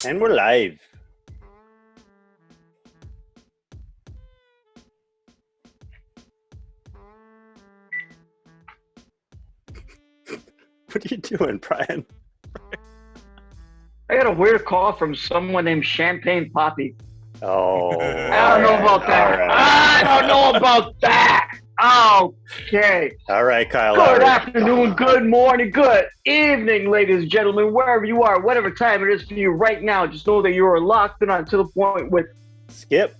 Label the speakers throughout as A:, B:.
A: And we're live. What are you doing, Brian?
B: I got a weird call from someone named Champagne Poppy.
A: Oh.
B: I don't know about that.
A: Right.
B: I don't know about that. Okay.
A: All right, Kyle.
B: Good afternoon, good morning, good evening, ladies and gentlemen, wherever you are, whatever time it is for you right now. Just know that you are locked in on To The Point with
A: Skip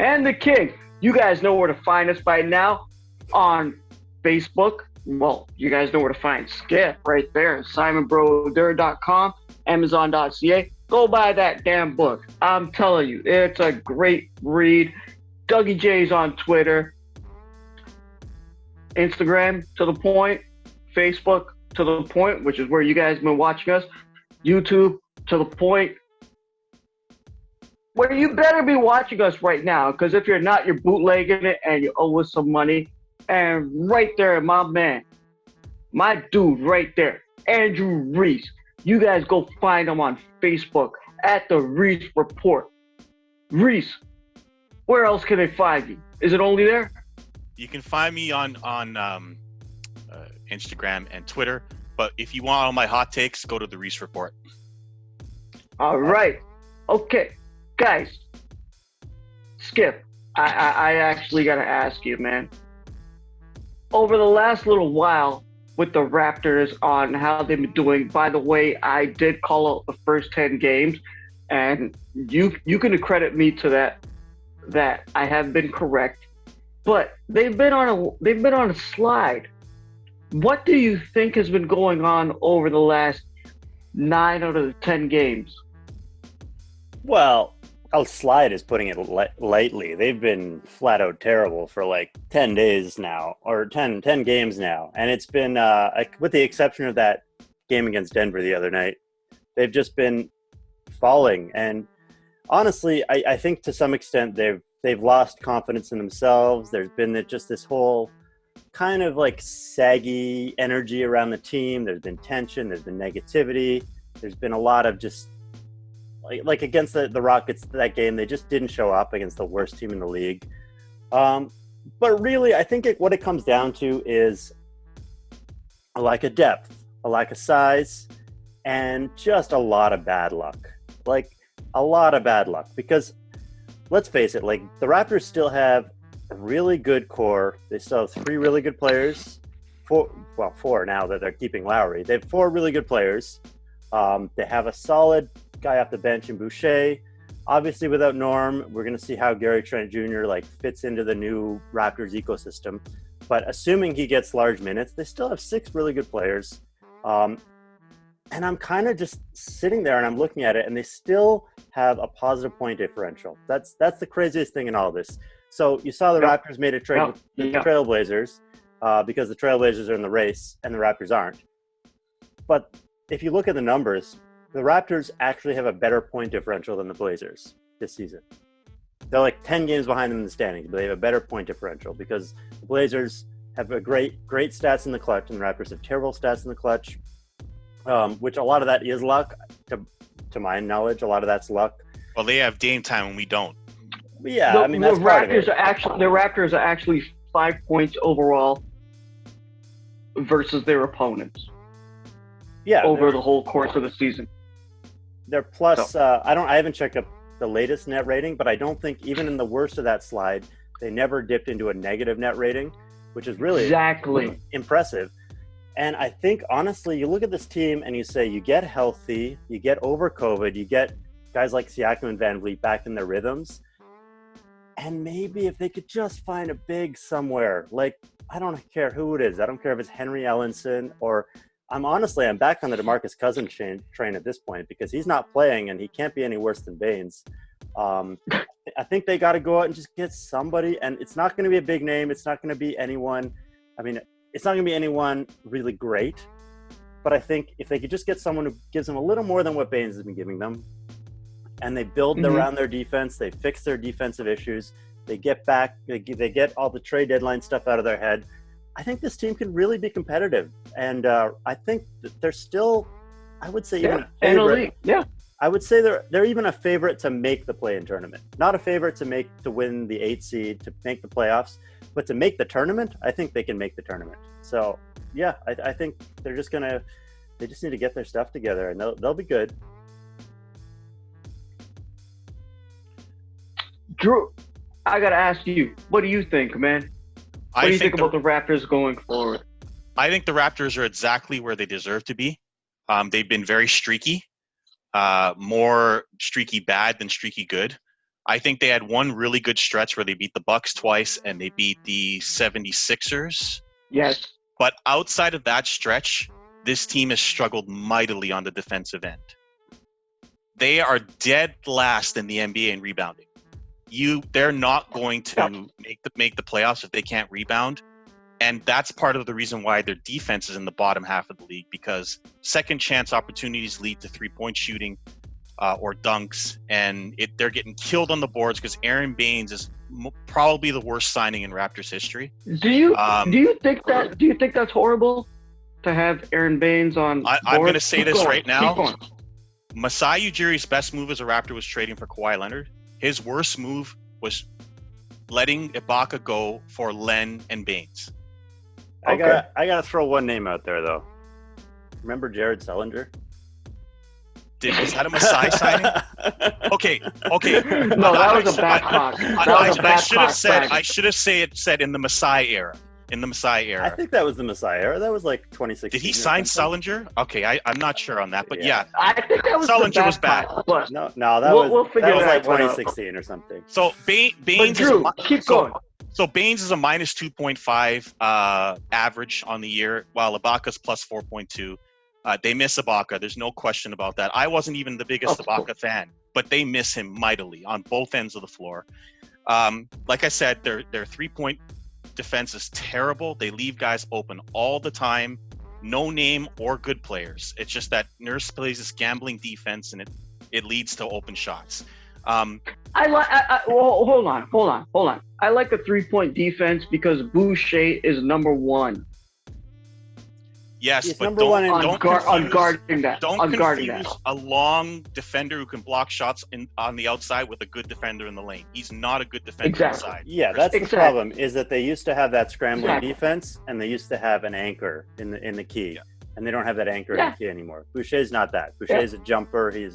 B: and the King. You guys know where to find us by now on Facebook. Well, you guys know where to find Skip right there. SimonBroder.com, Amazon.ca. Go buy that damn book. I'm telling you, it's a great read. Dougie J's on Twitter, Instagram, To The Point, Facebook, To The Point, which is where you guys have been watching us, YouTube, To The Point, where you better be watching us right now, because if you're not, you're bootlegging it and you owe us some money. And right there, my man, my dude right there, Andrew Reece. You guys go find him on Facebook at the Reece Report. Reece, where else can they find you? Is it only there?
C: You can find me on Instagram and Twitter. But if you want all my hot takes, go to the Reece Report.
B: All right. Okay. Guys, Skip, I actually got to ask you, man. Over the last little while with the Raptors on how they've been doing, by the way, I did call out the first 10 games, and you can credit me to that I have been correct. But they've been on a slide. What do you think has been going on over the last 9 out of the 10 games?
A: Well, a slide is putting it lightly. They've been flat out terrible for like 10 days now, or 10 games now. And it's been, with the exception of that game against Denver the other night, they've just been falling. And honestly, I think to some extent they've lost confidence in themselves. There's been just this whole kind of like saggy energy around the team. There's been tension. There's been negativity. There's been a lot of just like against the Rockets, that game, they just didn't show up against the worst team in the league. But really, I think what it comes down to is a lack of depth, a lack of size, and just a lot of bad luck. Like, a lot of bad luck. Because, let's face it, like, the Raptors still have a really good core. They still have 3 really good players. 4 now that they're keeping Lowry. They have 4 really good players. They have a solid guy off the bench in Boucher. Obviously, without Norm, we're going to see how Gary Trent Jr. fits into the new Raptors ecosystem. But assuming he gets large minutes, they still have 6 really good players. And I'm kind of just sitting there and I'm looking at it, and they still have a positive point differential. That's the craziest thing in all this. So you saw the Raptors made a trade with the Trailblazers because the Trailblazers are in the race and the Raptors aren't. But if you look at the numbers, the Raptors actually have a better point differential than the Blazers this season. They're like 10 games behind them in the standings, but they have a better point differential because the Blazers have a great stats in the clutch, and the Raptors have terrible stats in the clutch, which a lot of that is luck. To my knowledge, a lot of that's luck.
C: Well, they have Dame time and we don't.
A: Yeah, that's part of it.
B: The Raptors are actually 5 points overall versus their opponents.
A: Yeah,
B: over the whole course of the season.
A: They're plus. I haven't checked up the latest net rating, but I don't think even in the worst of that slide, they never dipped into a negative net rating, which is really
B: exactly
A: impressive. And I think honestly, you look at this team and you say you get healthy, you get over COVID, you get guys like Siakam and Van Vliet back in their rhythms, and maybe if they could just find a big somewhere, like I don't care who it is, I don't care if it's Henry Ellenson or. I'm back on the DeMarcus Cousins train at this point because he's not playing and he can't be any worse than Baines. I think they got to go out and just get somebody, and it's not going to be a big name. It's not going to be anyone. It's not going to be anyone really great, but I think if they could just get someone who gives them a little more than what Baines has been giving them, and they build around their defense, they fix their defensive issues, they get back, they get all the trade deadline stuff out of their head. I think this team can really be competitive, and I think that they're still, I would say, even a favorite.
B: Yeah.
A: I would say they're even a favorite to make the play-in tournament. Not a favorite to win the 8 seed, to make the playoffs, but to make the tournament, I think they can make the tournament. So yeah, I think they just need to get their stuff together, and they'll be good.
B: Drew, I gotta ask you, what do you think, man? What do you think about the Raptors going forward?
C: I think the Raptors are exactly where they deserve to be. They've been very streaky, more streaky bad than streaky good. I think they had one really good stretch where they beat the Bucks twice and they beat the 76ers.
B: Yes.
C: But outside of that stretch, this team has struggled mightily on the defensive end. They are dead last in the NBA in rebounding. They're not going to make the playoffs if they can't rebound. And that's part of the reason why their defense is in the bottom half of the league, because second chance opportunities lead to 3-point shooting or dunks, and they're getting killed on the boards because Aaron Baines is probably the worst signing in Raptors history.
B: Do you think that's horrible to have Aaron Baines on?
C: I'm going to say this right now. Masai Ujiri's best move as a Raptor was trading for Kawhi Leonard. His worst move was letting Ibaka go for Len and Baines.
A: I gotta throw one name out there though. Remember Jared Sullinger?
C: Was that a Masai signing? Okay.
B: No, that was a bad clock.
C: I should have said in the Masai era.
A: I think that was the Masai era. That was like 2016.
C: Did he sign Sullinger? Okay, I'm not sure on that, but yeah.
B: I think that was
C: Sullinger was bad.
A: No, that was like 2016 or something.
C: So Baines
B: Drew, keep going.
C: So Baines is a minus 2.5 average on the year, while Ibaka's plus 4.2. They miss Ibaka. There's no question about that. I wasn't even the biggest Ibaka fan, but they miss him mightily on both ends of the floor. Like I said, their 3-point defense is terrible. They leave guys open all the time. No name or good players. It's just that Nurse plays this gambling defense, and it leads to open shots.
B: Hold on. I like the 3-point defense because Boucher is number one.
C: Yes,
A: he's
C: but
B: on guarding that.
C: Don't confuse a long defender who can block shots on the outside with a good defender in the lane. He's not a good defender inside.
A: Yeah, that's the problem. Is that they used to have that scrambling defense, and they used to have an anchor in the key, and they don't have that anchor in the key anymore. Boucher's not that. Boucher's a jumper. He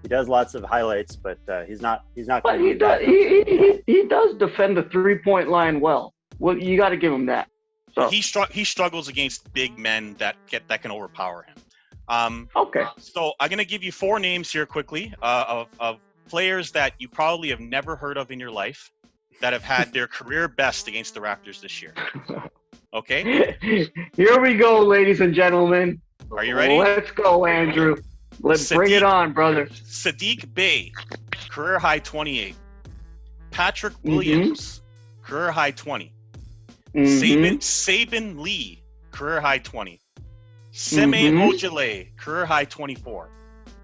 A: does lots of highlights, but he's not.
B: But he does defend the 3-point line well. Well, you got to give him that. So
C: he struggles against big men that can overpower him.
B: Okay.
C: So I'm gonna give you 4 names here quickly of players that you probably have never heard of in your life that have had their career best against the Raptors this year. Okay.
B: Here we go, ladies and gentlemen.
C: Are you ready?
B: Let's go, Andrew. Let's bring it on, brother.
C: Sadiq Bey, career high 28. Patrick Williams, career high 20. Sabin Lee, career high 20. Seme Ojale, career high 24.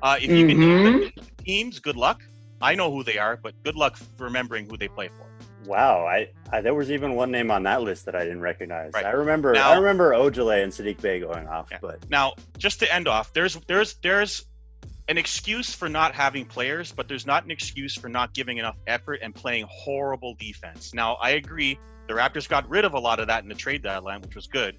C: If you can name the teams, good luck. I know who they are, but good luck remembering who they play for.
A: Wow, I there was even one name on that list that I didn't recognize.
C: Right.
A: I remember Ojale and Sadiq Bey going off.
C: Yeah.
A: But
C: now, just to end off, there's an excuse for not having players, but there's not an excuse for not giving enough effort and playing horrible defense. Now, I agree, the Raptors got rid of a lot of that in the trade deadline, which was good,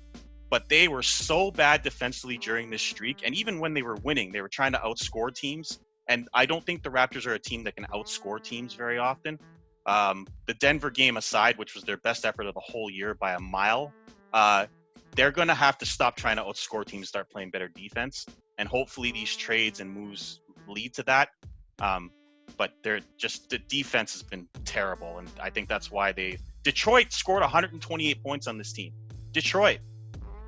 C: but they were so bad defensively during this streak, and even when they were winning, they were trying to outscore teams, and I don't think the Raptors are a team that can outscore teams very often. The Denver game aside, which was their best effort of the whole year by a mile, they're going to have to stop trying to outscore teams, start playing better defense, and hopefully these trades and moves lead to that. But the defense has been terrible, and I think that's why Detroit scored 128 points on this team. Detroit,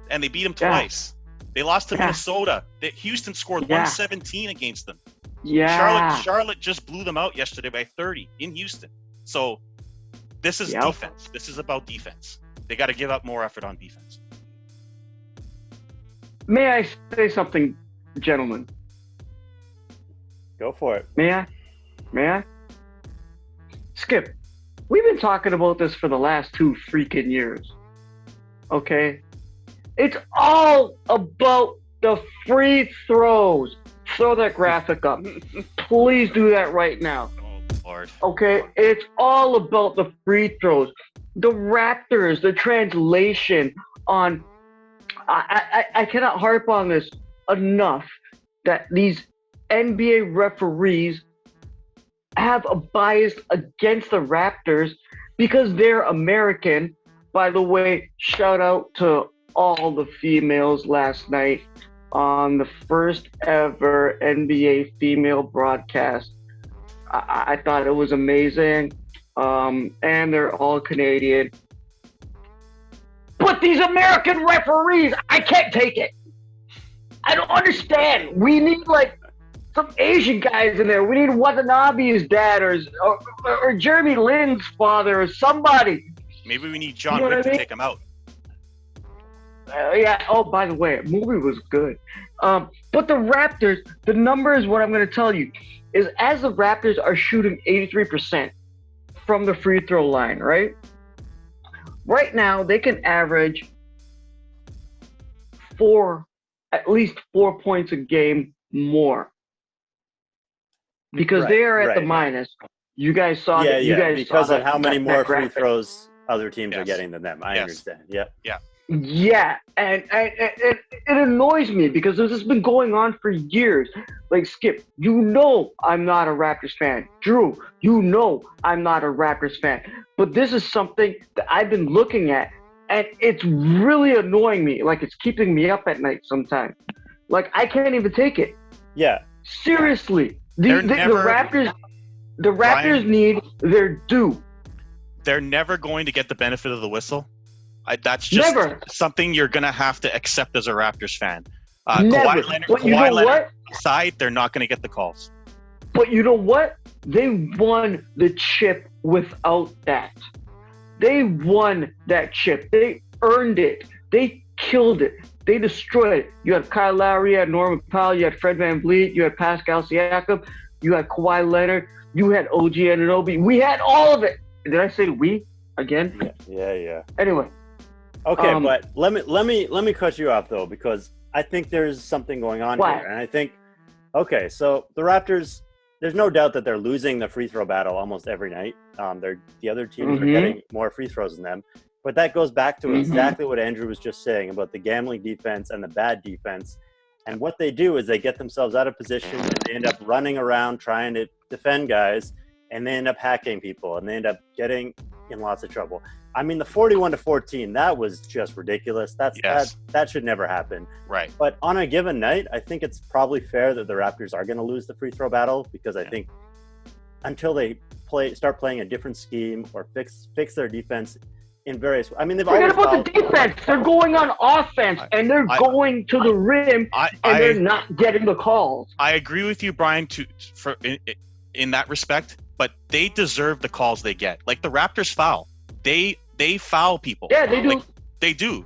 C: and they beat them twice. They lost to Minnesota. Houston scored 117 against them. Charlotte just blew them out yesterday by 30 in Houston. So this is defense. This is about defense. They got to give up more effort on defense.
B: May I say something, gentlemen?
A: Go for it.
B: May I? Skip, we've been talking about this for the last 2 freaking years. Okay? It's all about the free throws. throw that graphic up. Please do that right now.
C: Oh Lord.
B: Okay, it's all about the free throws. The Raptors, the translation on. I cannot harp on this enough that these NBA referees have a bias against the Raptors because they're American. By the way, shout out to all the females last night on the first ever NBA female broadcast. I thought it was amazing. And they're all Canadian. But these American referees, I can't take it. I don't understand. We need like some Asian guys in there. We need Watanabe's dad or Jeremy Lin's father or somebody.
C: Maybe we need John Wick to take him out.
B: Yeah. Oh, by the way, the movie was good. But the Raptors, the number is what I'm going to tell you, is as the Raptors are shooting 83% from the free throw line, right? Right now, they can average at least 4 points a game more. Because they are at the minus. You guys saw that. You guys
A: because
B: saw
A: of how many more free
B: graphic.
A: throws other teams are getting than them. I understand. Yeah.
B: Yeah, and it annoys me because this has been going on for years. Like, Skip, I'm not a Raptors fan. Drew, I'm not a Raptors fan. But this is something that I've been looking at, and it's really annoying me. Like, it's keeping me up at night sometimes. Like, I can't even take it.
A: Yeah.
B: Seriously. The Raptors need their due.
C: They're never going to get the benefit of the whistle. That's just something you're going to have to accept as a Raptors fan.
B: Never.
C: Kawhi Leonard aside, they're not going to get the calls.
B: But you know what? They won the chip without that. They won that chip. They earned it. They killed it. They destroyed it. You had Kyle Lowry, you had Norman Powell, you had Fred VanVleet, you had Pascal Siakam, you had Kawhi Leonard, you had OG Anunoby. We had all of it. Did I say we again?
A: Yeah.
B: Anyway.
A: Okay, but let me cut you off though, because I think there's something going on here, and I think, okay, so the Raptors, there's no doubt that they're losing the free throw battle almost every night. The other teams are getting more free throws than them, but that goes back to exactly what Andrew was just saying about the gambling defense and the bad defense. And what they do is they get themselves out of position and they end up running around trying to defend guys, and they end up hacking people, and they end up getting in lots of trouble. I mean, the 41-14, that was just ridiculous. That should never happen.
C: Right.
A: But on a given night, I think it's probably fair that the Raptors are going to lose the free throw battle, because I think until they start playing a different scheme or fix their defense in various. I mean, they've
B: forget
A: always
B: about the defense. They're going on offense and they're going to the rim and they're not getting the calls.
C: I agree with you, Brian, in that respect, but they deserve the calls they get. Like the Raptors foul. They foul people.
B: Yeah, they do.
C: Like, they do.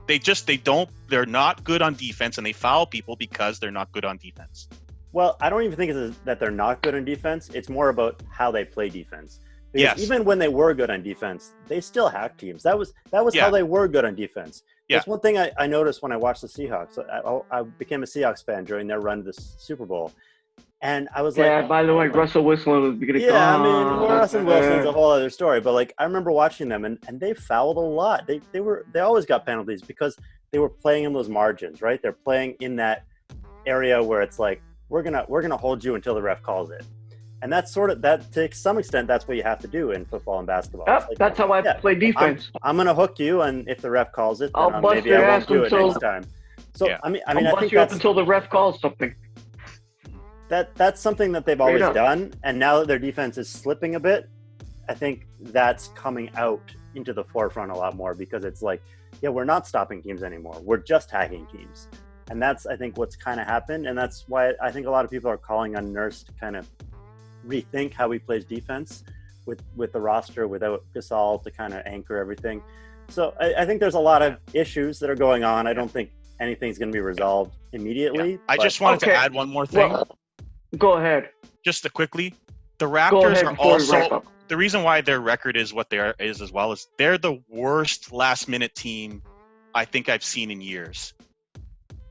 C: They're not good on defense, and they foul people because they're not good on defense.
A: Well, I don't even think it's that they're not good on defense. It's more about how they play defense. Because even when they were good on defense, they still hacked teams. That was how they were good on defense.
C: Yeah.
A: That's one thing I noticed when I watched the Seahawks. I became a Seahawks fan during their run to the Super Bowl. And I was like,
B: by the way, Russell Wilson was beginning.
A: Yeah, I mean, Russell Wilson's a whole other story. But like, I remember watching them, and they fouled a lot. They always got penalties because they were playing in those margins, right? They're playing in that area where it's like, we're gonna hold you until the ref calls it. And that's to some extent, that's what you have to do in football and basketball.
B: Yep, like, that's how I play defense.
A: I'm gonna hook you, and if the ref calls it, then maybe I won't do it next time. So I mean,
B: I'll bust you up until the ref calls something.
A: That's something that they've always done, and now that their defense is slipping a bit, I think that's coming out into the forefront a lot more, because it's like, we're not stopping teams anymore. We're just hacking teams. And that's, I think, what's kind of happened, and that's why I think a lot of people are calling on Nurse to kind of rethink how he plays defense with the roster without Gasol to kind of anchor everything. So I think there's a lot of issues that are going on. I don't think anything's going to be resolved immediately.
C: Yeah. I just wanted to add one more thing.
B: Well, go ahead.
C: Just quickly, the Raptors are also the reason why their record is what they is as well, is they're the worst last-minute team I think I've seen in years.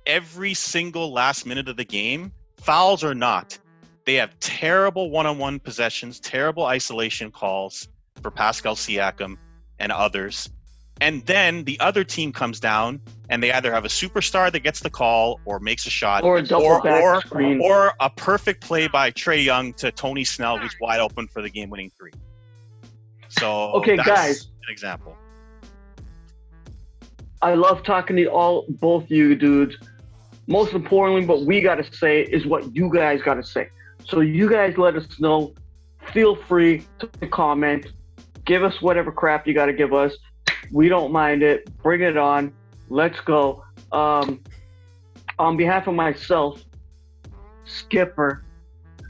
C: Every single last minute of the game, fouls or not, they have terrible one-on-one possessions, terrible isolation calls for Pascal Siakam and others. And then the other team comes down and they either have a superstar that gets the call or makes a shot,
B: Or a double back screen.
C: or a perfect play by Trae Young to Tony Snell, who's wide open for the game-winning three. So
B: Okay,
C: that's
B: guys.
C: an example.
B: I love talking to both you dudes. Most importantly, what we got to say is what you guys got to say. So you guys let us know. Feel free to comment. Give us whatever crap you got to give us. We don't mind it. Bring it on. Let's go. On behalf of myself, Skipper,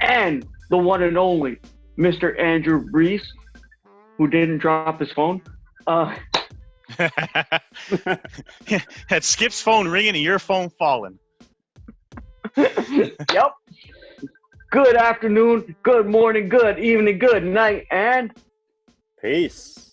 B: and the one and only Mr. Andrew Reece, who didn't drop his phone.
C: Had Skip's phone ringing and your phone falling.
B: Yep. Good afternoon, good morning, good evening, good night, and
A: Peace.